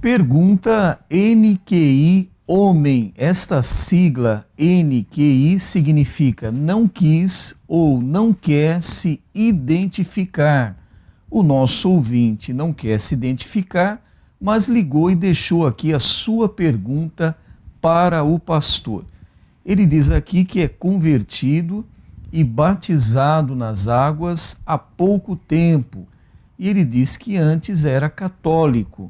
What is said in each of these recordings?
Pergunta NQI Homem. Esta sigla NQI significa não quis ou não quer se identificar. O nosso ouvinte não quer se identificar, mas ligou e deixou aqui a sua pergunta para o pastor. Ele diz aqui que é convertido e batizado nas águas há pouco tempo. E ele diz que antes era católico.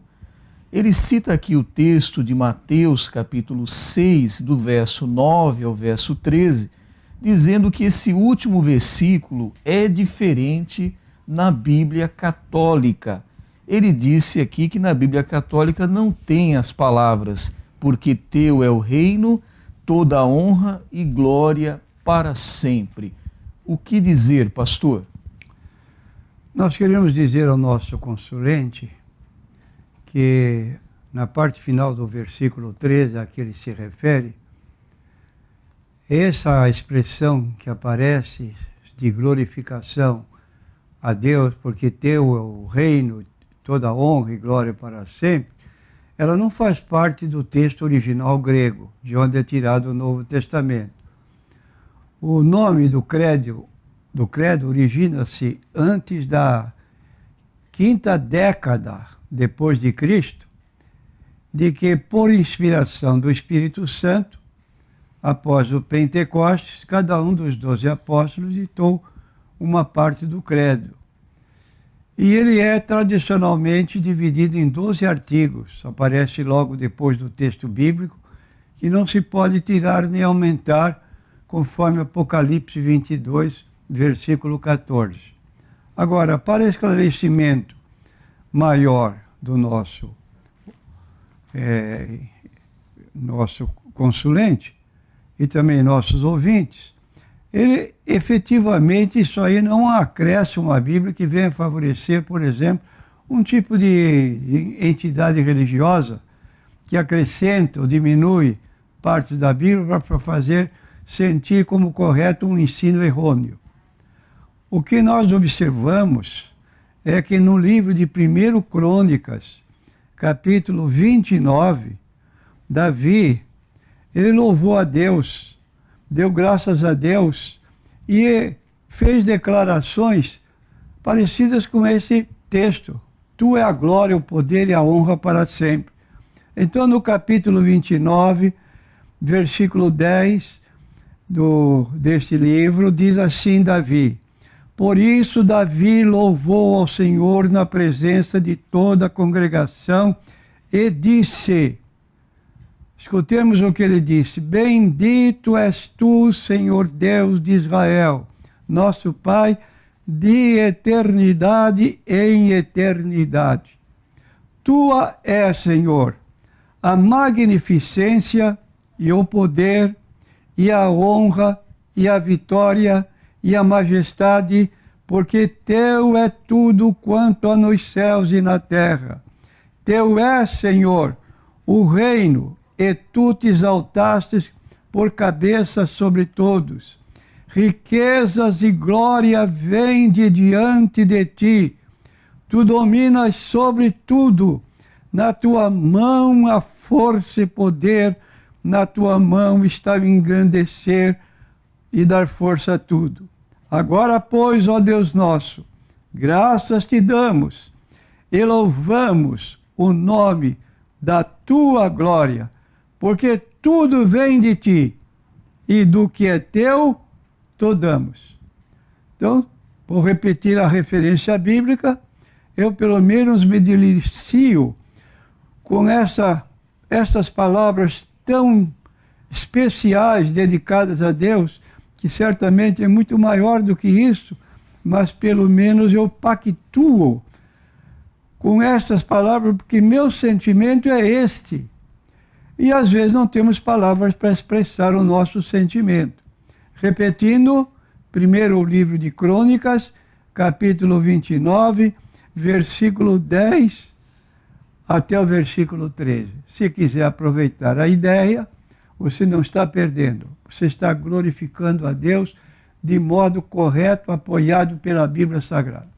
Ele cita aqui o texto de Mateus, capítulo 6, do verso 9 ao verso 13, dizendo que esse último versículo é diferente na Bíblia Católica. Ele disse aqui que na Bíblia Católica não tem as palavras porque teu é o reino, toda a honra e glória para sempre. O que dizer, pastor? Nós queremos dizer ao nosso consulente que na parte final do versículo 13 a que ele se refere, essa expressão que aparece de glorificação a Deus, porque teu é o reino, toda a honra e glória para sempre, ela não faz parte do texto original grego, de onde é tirado o Novo Testamento. O nome do credo origina-se antes da quinta década depois de Cristo, de que por inspiração do Espírito Santo, após o Pentecostes, cada um dos 12 apóstolos ditou uma parte do credo. E ele é tradicionalmente dividido em 12 artigos, aparece logo depois do texto bíblico, que não se pode tirar nem aumentar, conforme Apocalipse 22, versículo 14. Agora, para esclarecimento maior do nosso consulente e também nossos ouvintes, ele efetivamente, isso aí não acresce uma Bíblia que venha favorecer, por exemplo, um tipo de entidade religiosa que acrescenta ou diminui parte da Bíblia para fazer sentir como correto um ensino errôneo. O que nós observamos é que no livro de 1 Crônicas, capítulo 29, Davi, ele louvou a Deus, deu graças a Deus e fez declarações parecidas com esse texto. Tu é a glória, o poder e a honra para sempre. Então, no capítulo 29, versículo 10 deste livro, diz assim Davi: por isso Davi louvou ao Senhor na presença de toda a congregação e disse, escutemos o que ele disse: bendito és tu, Senhor Deus de Israel, nosso Pai, de eternidade em eternidade. Tua é, Senhor, a magnificência e o poder e a honra e a vitória e a majestade, porque teu é tudo quanto há nos céus e na terra. Teu é, Senhor, o reino, e tu te exaltastes por cabeça sobre todos. Riquezas e glória vêm de diante de ti. Tu dominas sobre tudo. Na tua mão há força e poder, na tua mão está o engrandecer e dar força a tudo. Agora, pois, ó Deus nosso, graças te damos e louvamos o nome da tua glória, porque tudo vem de ti e do que é teu, te damos. Então, vou repetir a referência bíblica, eu pelo menos me delicio com essas palavras tão especiais dedicadas a Deus, que certamente é muito maior do que isso, mas pelo menos eu pactuo com estas palavras, porque meu sentimento é este. E às vezes não temos palavras para expressar o nosso sentimento. Repetindo, primeiro o livro de Crônicas, capítulo 29, versículo 10 até o versículo 13. Se quiser aproveitar a ideia, você não está perdendo. Você está glorificando a Deus de modo correto, apoiado pela Bíblia Sagrada.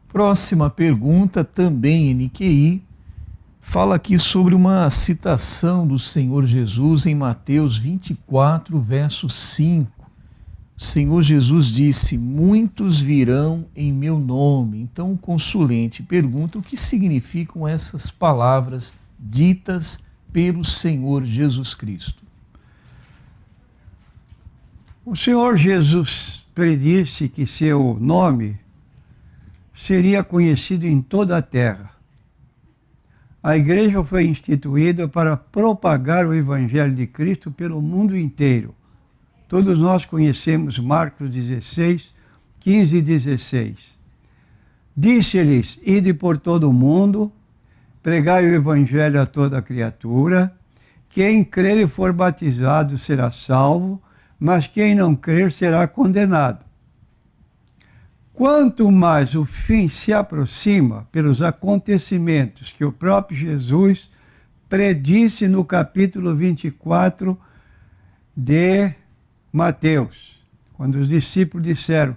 Próxima pergunta, também NQI. fala aqui sobre uma citação do Senhor Jesus em Mateus 24, verso 5. O Senhor Jesus disse: muitos virão em meu nome. Então o consulente pergunta o que significam essas palavras ditas pelo Senhor Jesus Cristo. O Senhor Jesus predisse que seu nome seria conhecido em toda a terra. A igreja foi instituída para propagar o Evangelho de Cristo pelo mundo inteiro. Todos nós conhecemos Marcos 16, 15 e 16. Disse-lhes: ide por todo o mundo, pregai o Evangelho a toda criatura. Quem crer e for batizado será salvo, mas quem não crer será condenado. Quanto mais o fim se aproxima pelos acontecimentos que o próprio Jesus predisse no capítulo 24 de Mateus, quando os discípulos disseram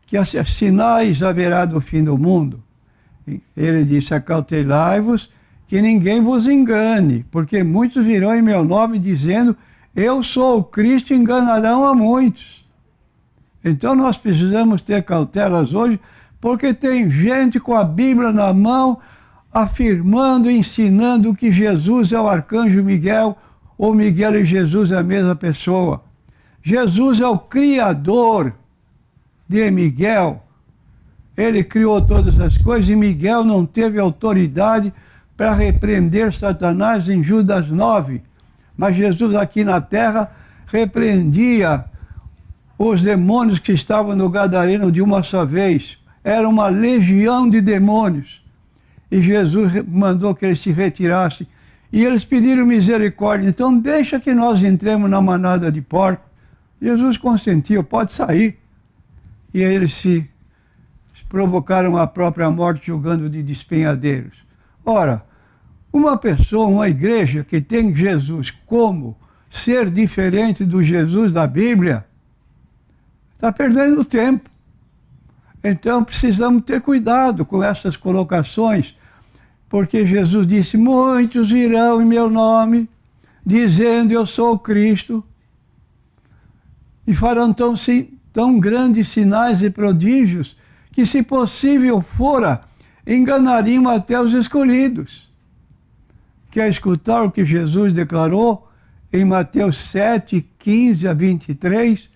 que sinais haverá do fim do mundo, ele disse: acautelai-vos que ninguém vos engane, porque muitos virão em meu nome dizendo: eu sou o Cristo, e enganarão a muitos. Então nós precisamos ter cautelas hoje, porque tem gente com a Bíblia na mão, afirmando, ensinando que Jesus é o arcanjo Miguel, ou Miguel e Jesus é a mesma pessoa. Jesus é o criador de Miguel. Ele criou todas as coisas e Miguel não teve autoridade para repreender Satanás em Judas 9. Mas Jesus aqui na terra repreendia os demônios que estavam no Gadareno de uma só vez. Era uma legião de demônios. E Jesus mandou que eles se retirassem. E eles pediram misericórdia. Então deixa que nós entremos na manada de porcos. Jesus consentiu, pode sair. E aí eles se provocaram a própria morte julgando de despenhadeiros. Ora, uma pessoa, uma igreja que tem Jesus como ser diferente do Jesus da Bíblia, está perdendo tempo. Então precisamos ter cuidado com essas colocações, porque Jesus disse: muitos virão em meu nome, dizendo eu sou o Cristo, e farão tão grandes sinais e prodígios, que se possível fora, enganariam até os escolhidos. Quer escutar o que Jesus declarou em Mateus 7, 15 a 23?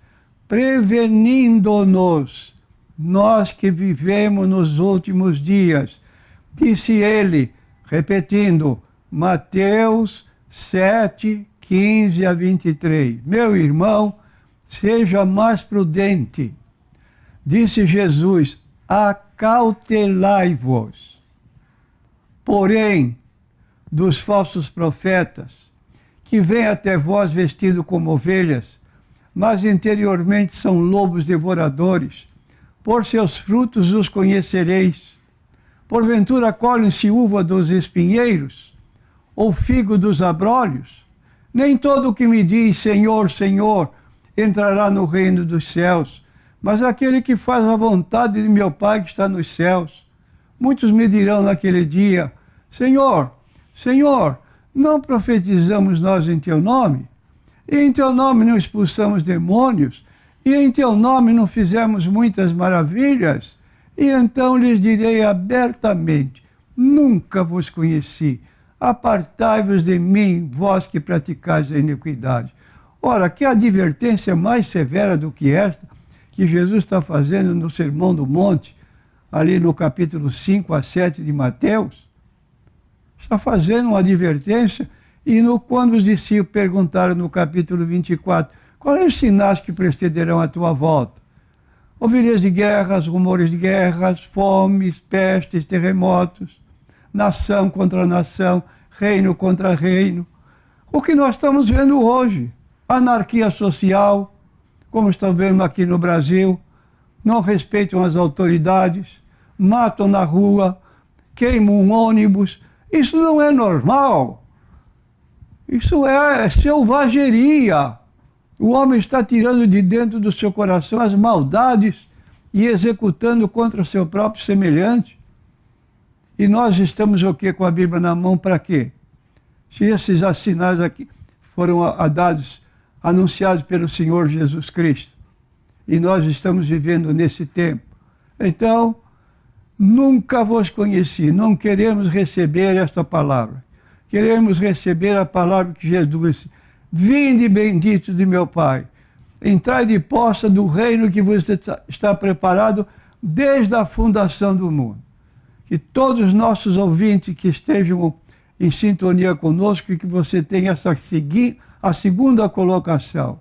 Prevenindo-nos, nós que vivemos nos últimos dias. Disse ele, repetindo, Mateus 7, 15 a 23. Meu irmão, seja mais prudente. Disse Jesus, acautelai-vos. Porém, dos falsos profetas, que vêm até vós vestidos como ovelhas, mas interiormente são lobos devoradores. Por seus frutos os conhecereis. Porventura colhem-se uva dos espinheiros, ou figo dos abrolhos? Nem todo o que me diz Senhor, Senhor, entrará no reino dos céus, mas aquele que faz a vontade de meu Pai que está nos céus. Muitos me dirão naquele dia, Senhor, Senhor, não profetizamos nós em teu nome? E em teu nome não expulsamos demônios? E em teu nome não fizemos muitas maravilhas? E então lhes direi abertamente, nunca vos conheci. Apartai-vos de mim, vós que praticais a iniquidade. Ora, que advertência mais severa do que esta que Jesus está fazendo no Sermão do Monte, ali no capítulo 5 a 7 de Mateus? Está fazendo uma advertência, e quando os discípulos perguntaram no capítulo 24, quais são os sinais que precederão a tua volta? Ouvireis de guerras, rumores de guerras, fomes, pestes, terremotos, nação contra nação, reino contra reino. O que nós estamos vendo hoje, anarquia social, como estamos vendo aqui no Brasil, não respeitam as autoridades, matam na rua, queimam um ônibus. Isso não é normal. Isso é selvageria. O homem está tirando de dentro do seu coração as maldades e executando contra o seu próprio semelhante. E nós estamos o quê? Com a Bíblia na mão para quê? Se esses sinais aqui foram dados, anunciados pelo Senhor Jesus Cristo, e nós estamos vivendo nesse tempo. Então, nunca vos conheci, não queremos receber esta palavra. Queremos receber a palavra que Jesus disse: vinde bendito de meu Pai, entrai de posse do reino que vos está preparado desde a fundação do mundo. Que todos os nossos ouvintes que estejam em sintonia conosco, que você tenha a segunda colocação,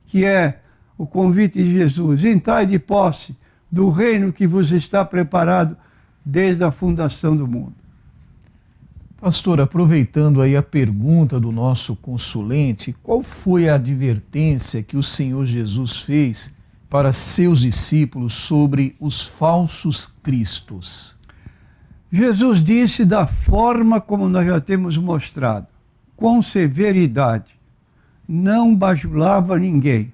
que é o convite de Jesus: entrai de posse do reino que vos está preparado desde a fundação do mundo. Pastor, aproveitando aí a pergunta do nosso consulente, qual foi a advertência que o Senhor Jesus fez para seus discípulos sobre os falsos cristos? Jesus disse da forma como nós já temos mostrado, com severidade, não bajulava ninguém.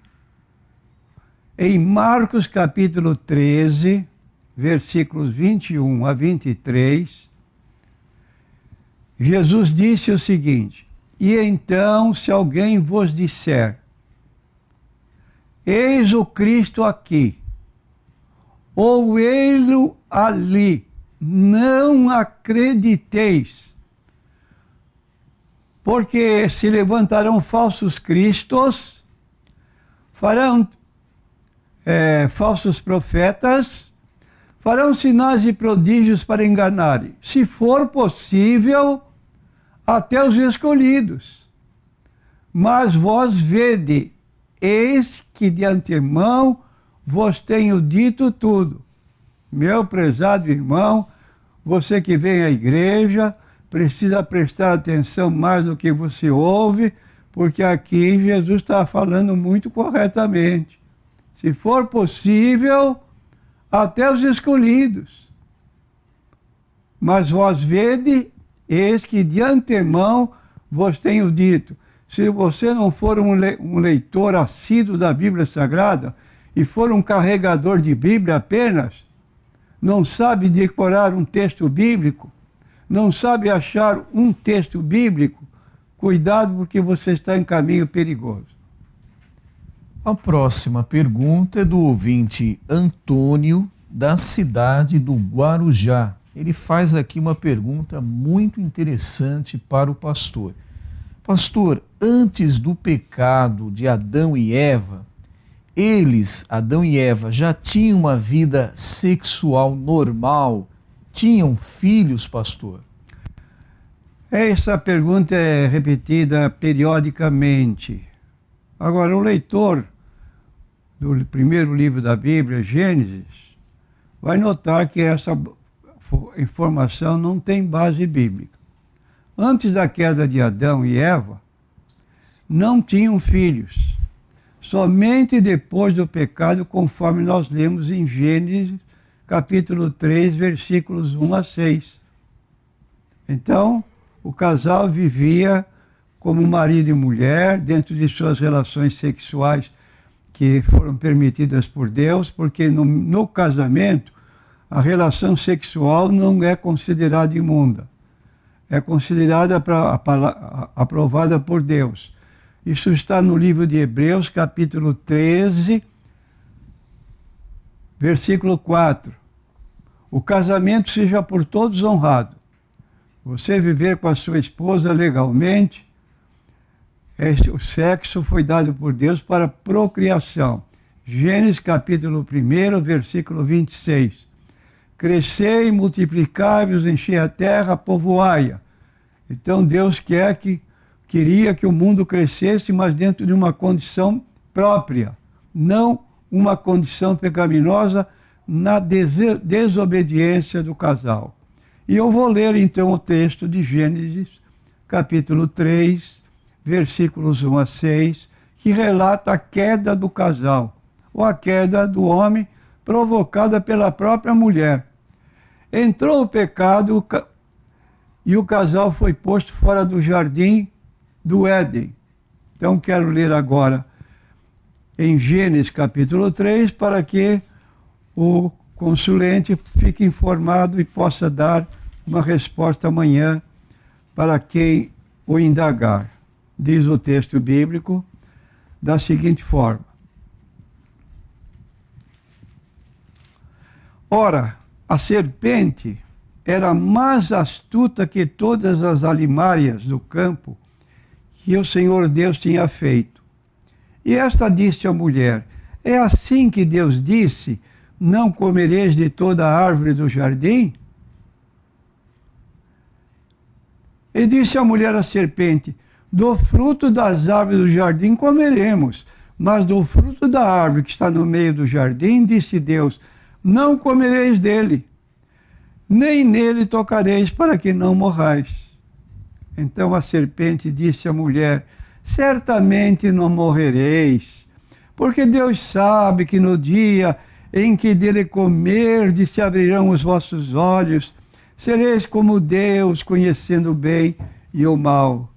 Em Marcos capítulo 13, versículos 21 a 23, Jesus disse o seguinte: e então, se alguém vos disser, eis o Cristo aqui, ou ele ali, não acrediteis, porque se levantarão falsos cristos, farão falsos profetas, farão sinais e prodígios para enganarem, se for possível, até os escolhidos. Mas vós vede, eis que de antemão vos tenho dito tudo. Meu prezado irmão, você que vem à igreja, precisa prestar atenção mais no que você ouve, porque aqui Jesus está falando muito corretamente. Se for possível, até os escolhidos. Mas vós vede, eis que de antemão vos tenho dito. Se você não for um leitor assíduo da Bíblia Sagrada e for um carregador de Bíblia apenas, não sabe decorar um texto bíblico, não sabe achar um texto bíblico, cuidado, porque você está em caminho perigoso. A próxima pergunta é do ouvinte Antônio, da cidade do Guarujá. Ele faz aqui uma pergunta muito interessante para o pastor. Pastor, antes do pecado de Adão e Eva, eles, Adão e Eva, já tinham uma vida sexual normal? Tinham filhos, pastor? Essa pergunta é repetida periodicamente. Agora, o leitor do primeiro livro da Bíblia, Gênesis, vai notar que essa informação não tem base bíblica. Antes da queda de Adão e Eva, não tinham filhos. Somente depois do pecado, conforme nós lemos em Gênesis, capítulo 3, versículos 1 a 6. Então, o casal vivia como marido e mulher, dentro de suas relações sexuais que foram permitidas por Deus, porque no casamento, a relação sexual não é considerada imunda. É considerada aprovada por Deus. Isso está no livro de Hebreus, capítulo 13, versículo 4. O casamento seja por todos honrado. Você viver com a sua esposa legalmente, o sexo foi dado por Deus para procriação. Gênesis capítulo 1, versículo 26. Crescei, multiplicai-vos, enchei a terra, povoai-a. Então Deus queria que o mundo crescesse, mas dentro de uma condição própria, não uma condição pecaminosa na desobediência do casal. E eu vou ler então o texto de Gênesis, capítulo 3, versículos 1 a 6, que relata a queda do casal, ou a queda do homem provocada pela própria mulher. Entrou o pecado e o casal foi posto fora do jardim do Éden. Então quero ler agora em Gênesis capítulo 3, para que o consulente fique informado e possa dar uma resposta amanhã para quem o indagar. Diz o texto bíblico da seguinte forma: ora, a serpente era mais astuta que todas as alimárias do campo que o Senhor Deus tinha feito. E esta disse à mulher: é assim que Deus disse, não comereis de toda a árvore do jardim? E disse a mulher à serpente: do fruto das árvores do jardim comeremos, mas do fruto da árvore que está no meio do jardim, disse Deus, não comereis dele, nem nele tocareis, para que não morrais. Então a serpente disse à mulher: certamente não morrereis, porque Deus sabe que no dia em que dele comerdes se abrirão os vossos olhos, sereis como Deus, conhecendo o bem e o mal.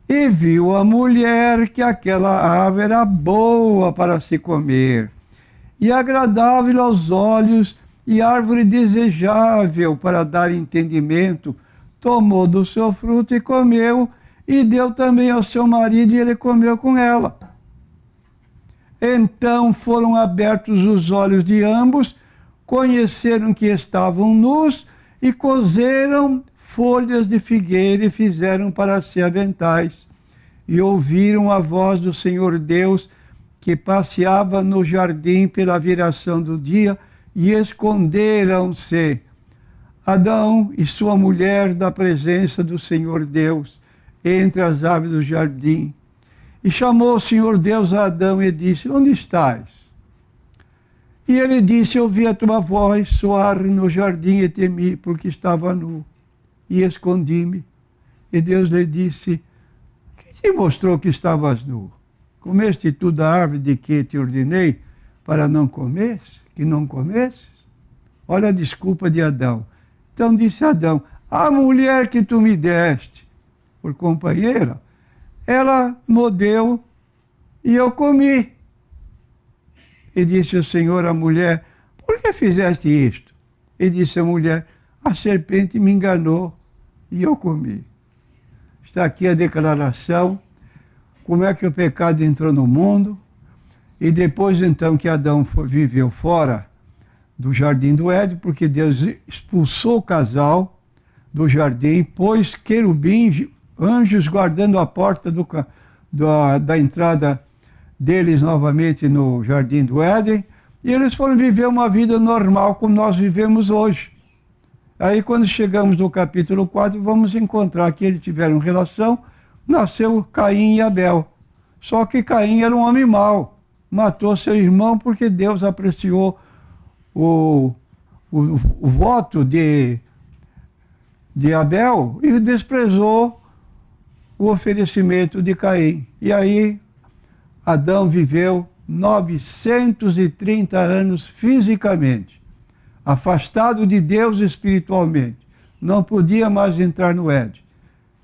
E viu a mulher que aquela árvore era boa para se comer, e agradável aos olhos, e árvore desejável para dar entendimento. Tomou do seu fruto e comeu, e deu também ao seu marido, e ele comeu com ela. Então foram abertos os olhos de ambos, conheceram que estavam nus, e coseram folhas de figueira e fizeram para si aventais. E ouviram a voz do Senhor Deus, que passeava no jardim pela viração do dia, e esconderam-se Adão e sua mulher da presença do Senhor Deus, entre as árvores do jardim. E chamou o Senhor Deus a Adão e disse: onde estás? E ele disse: ouvi a tua voz soar no jardim e temi, porque estava nu, e escondi-me. E Deus lhe disse: quem te mostrou que estavas nu? Comeste tu da árvore de que te ordenei para não comeres, que não comesses? Olha a desculpa de Adão. Então disse Adão: a mulher que tu me deste por companheira, ela mordeu e eu comi. E disse o Senhor à mulher: por que fizeste isto? E disse a mulher: a serpente me enganou e eu comi. Está aqui a declaração, como é que o pecado entrou no mundo, e depois então que Adão viveu fora do jardim do Éden, porque Deus expulsou o casal do jardim, pôs querubins, anjos guardando a porta da entrada deles novamente no jardim do Éden, e eles foram viver uma vida normal como nós vivemos hoje. Aí quando chegamos no capítulo 4, vamos encontrar que eles tiveram relação, nasceu Caim e Abel. Só que Caim era um homem mau, matou seu irmão porque Deus apreciou o voto de Abel e desprezou o oferecimento de Caim. E aí Adão viveu 930 anos fisicamente, afastado de Deus espiritualmente. Não podia mais entrar no Éden.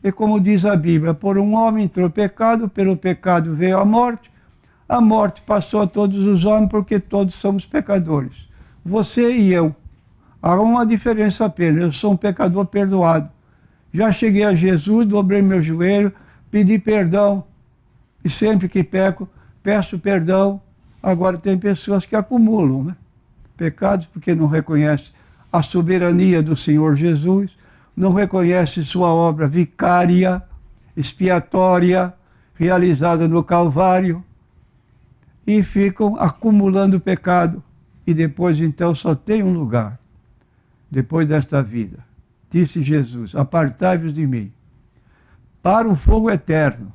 E como diz a Bíblia, por um homem entrou o pecado, pelo pecado veio a morte passou a todos os homens porque todos somos pecadores. Você e eu. Há uma diferença apenas, eu sou um pecador perdoado. Já cheguei a Jesus, dobrei meu joelho, pedi perdão, e sempre que peco, peço perdão. Agora tem pessoas que acumulam, né, pecados porque não reconhecem a soberania do Senhor Jesus, não reconhecem sua obra vicária, expiatória, realizada no Calvário, e ficam acumulando pecado. E depois então só tem um lugar, depois desta vida. Disse Jesus: apartai-vos de mim, para o fogo eterno,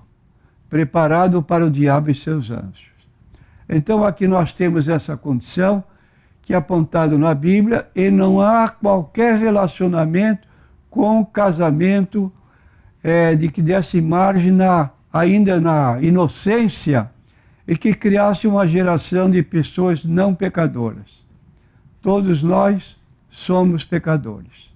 preparado para o diabo e seus anjos. Então aqui nós temos essa condição, que é apontado na Bíblia, e não há qualquer relacionamento com o casamento de que desse margem ainda na inocência, e que criasse uma geração de pessoas não pecadoras. Todos nós somos pecadores.